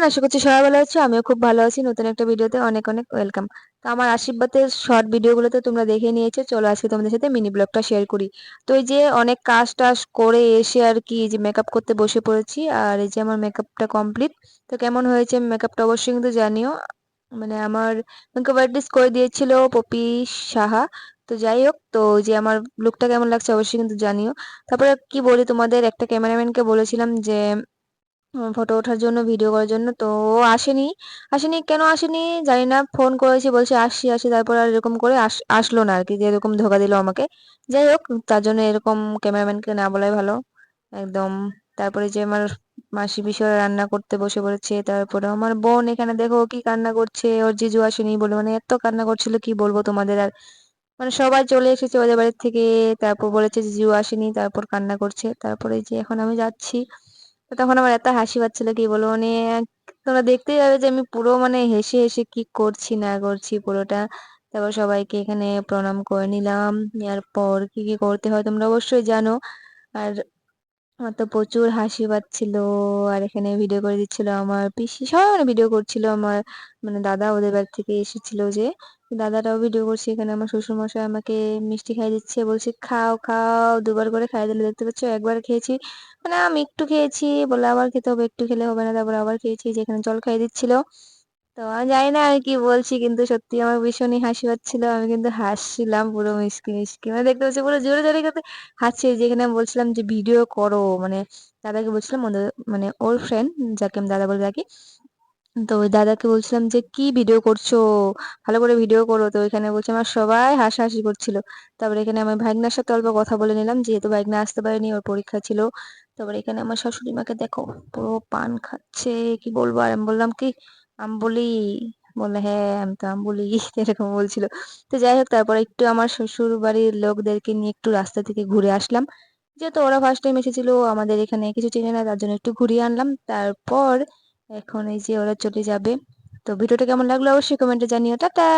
আশা করছি সবাই ভালো আছো। আমিও খুব ভালো আছি। নতুন একটা ভিডিওতে অনেক অনেক ওয়েলকাম। তো আমার আশীর্বাদের শর্ট ভিডিওগুলোতে তোমরা দেখে নিয়েছো। চলো আজকে তোমাদের সাথে মিনি ব্লগটা শেয়ার করি। তো এই যে অনেক কাজ টাজ করে এসে আর কি এই যে মেকআপ করতে বসে পড়েছি। আর এই যে আমার মেকআপটা কমপ্লিট। তো কেমন হয়েছে মেকআপটা অবশ্যই কিন্তু জানিও। মানে আমার মেকআপ আর্টিস্ট করে দিয়েছিল পপি সাহা। তো যাই হোক, তো ওই যে আমার লুকটা কেমন লাগছে অবশ্যই কিন্তু জানিও। তারপরে কি বলি, তোমাদের একটা ক্যামেরাম্যানকে বলেছিলাম যে ফটো ওঠার জন্য, ভিডিও করার জন্য। তো ও আসেনি কেন আসেনি জানি না। ফোন করেছি, বলছে আসছি আসছি, তারপর আর এরকম করে আসলো না আর কি, যে এরকম ধোকা দিল আমাকে। যাই হোক, তার জন্য এরকম ক্যামেরাম্যানকে না বলাই ভালো একদম। তারপরে যে আমার মাসি পিসোরা রান্না করতে বসে পড়েছে। তারপরে আমার বোন এখানে দেখো কি কান্না করছে, ওর জিজু আসেনি বলে, মানে এত কান্না করছিল কি বলবো তোমাদের আর। মানে সবাই চলে এসেছে ওদের বাড়ির থেকে, তারপর বলেছে জিজু আসেনি, তারপর কান্না করছে। তারপরে এই যে এখন আমি যাচ্ছি। তো তখন আমার এত হাসি পাচ্ছিল কি বলবো, মানে তোমরা দেখতেই পাবে যে আমি পুরো মানে হেসে হেসে কি করছি না করছি পুরোটা। তারপর সবাইকে এখানে প্রণাম করে নিলাম। নেওয়ার পর কি কি করতে হয় তোমরা অবশ্যই জানো। আর আমার তো প্রচুর হাসি পাচ্ছিল। আর এখানে ভিডিও করে দিচ্ছিল আমার পিসি, সবাই মানে ভিডিও করছিল আমার, মানে দাদা ওদের বাড়ি থেকে এসেছিল যে, দাদাটাও ভিডিও করছে। এখানে আমার শ্বশুর মশাই আমাকে মিষ্টি খাই দিচ্ছে, বলছে খাও খাও, দুবার করে খাই দিলে, দেখতে পাচ্ছ একবার খেয়েছি, মানে আমি একটু খেয়েছি বলে আবার খেতে হবে, একটু খেলে হবে না, তারপর আবার খেয়েছি। যেখানে জল খাই দিচ্ছিল। তো আমি জানি না আমি কি বলছি, কিন্তু সত্যি আমার ভীষণই হাসি পাচ্ছিল। আমি কিন্তু হাসছিলাম পুরো মিসকি মিসকি, মানে দেখতে পাচ্ছি পুরো জোরে জোরে করতে হাসছি। যেখানে আমি বলছিলাম যে ভিডিও করো, মানে দাদাকে বলছিলাম মানে ওর ফ্রেন্ড, যাকে আমি দাদা বলে ডাকি। তো ওই দাদাকে বলছিলাম যে কি ভিডিও করছো, ভালো করে ভিডিও করো। তো এখানে বলছে আমার সবাই হাসাহাসি করছিল। তারপরে এখানে আমার ভাগনার সাথে অল্প কথা বলে নিলাম, যেহেতু ভাগনা আসতে পারেনি, ওর পরীক্ষা ছিল। তারপরে এখানে আমার শাশুড়ি মাকে দেখো পুরো পান খাচ্ছে, কি বলবো। আর আমি বললাম কি, আমি বলি, বললে হ্যাঁ আমি তো আম বলি এরকম বলছিল। তো যাই হোক, তারপরে একটু আমার শ্বশুর বাড়ির লোকদেরকে নিয়ে একটু রাস্তা থেকে ঘুরে আসলাম, যেহেতু ওরা ফার্স্ট টাইম এসেছিল, আমাদের এখানে কিছু চেনে না, তার জন্য একটু ঘুরিয়ে আনলাম। তারপর এখন এই যে ওরা চলে যাবে। তো ভিডিওটা কেমন লাগলো অবশ্যই কমেন্টে জানিও। টাটা।